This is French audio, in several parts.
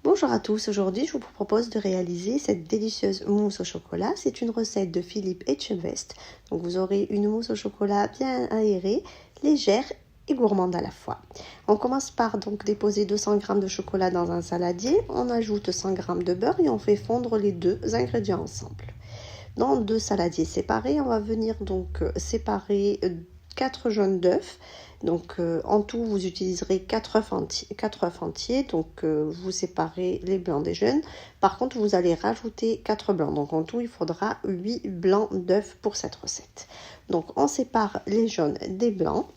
Bonjour à tous, aujourd'hui je vous propose de réaliser cette délicieuse mousse au chocolat. C'est une recette de Philippe Etchebest. Donc vous aurez une mousse au chocolat bien aérée, légère et gourmande à la fois. On commence par donc déposer 200 g de chocolat dans un saladier. On ajoute 100 g de beurre et on fait fondre les deux ingrédients ensemble. Dans deux saladiers séparés, on va venir donc séparer 4 jaunes d'œufs. Donc en tout, vous utiliserez 4 œufs entiers. Donc vous séparez les blancs des jaunes. Par contre, vous allez rajouter 4 blancs. Donc en tout, il faudra 8 blancs d'œufs pour cette recette. Donc on sépare les jaunes des blancs.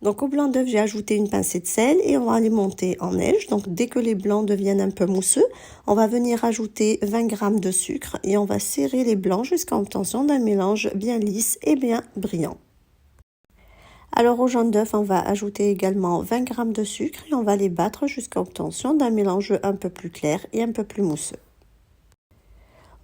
Donc au blanc d'œuf, j'ai ajouté une pincée de sel et on va les monter en neige. Donc dès que les blancs deviennent un peu mousseux, on va venir ajouter 20 g de sucre et on va serrer les blancs jusqu'à l'obtention d'un mélange bien lisse et bien brillant. Alors au jaune d'œuf, on va ajouter également 20 g de sucre et on va les battre jusqu'à l'obtention d'un mélange un peu plus clair et un peu plus mousseux.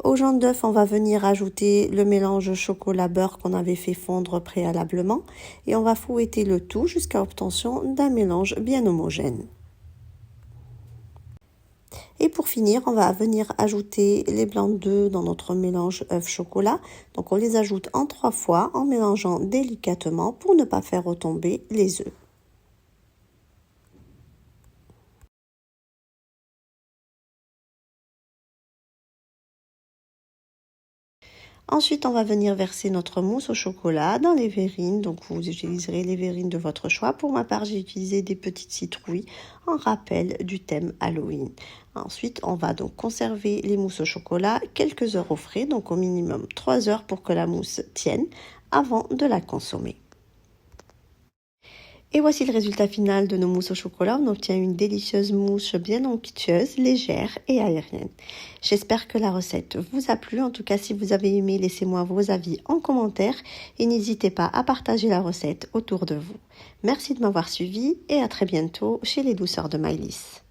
Au jaune d'œuf, on va venir ajouter le mélange chocolat-beurre qu'on avait fait fondre préalablement et on va fouetter le tout jusqu'à l'obtention d'un mélange bien homogène. Et pour finir, on va venir ajouter les blancs d'œufs dans notre mélange œuf-chocolat. Donc on les ajoute en 3 fois en mélangeant délicatement pour ne pas faire retomber les œufs. Ensuite, on va venir verser notre mousse au chocolat dans les verrines. Donc, vous utiliserez les verrines de votre choix. Pour ma part, j'ai utilisé des petites citrouilles en rappel du thème Halloween. Ensuite, on va donc conserver les mousses au chocolat quelques heures au frais, donc au minimum 3 heures pour que la mousse tienne avant de la consommer. Et voici le résultat final de nos mousses au chocolat. On obtient une délicieuse mousse bien onctueuse, légère et aérienne. J'espère que la recette vous a plu. En tout cas, si vous avez aimé, laissez-moi vos avis en commentaire et n'hésitez pas à partager la recette autour de vous. Merci de m'avoir suivi et à très bientôt chez les douceurs de Maëlys.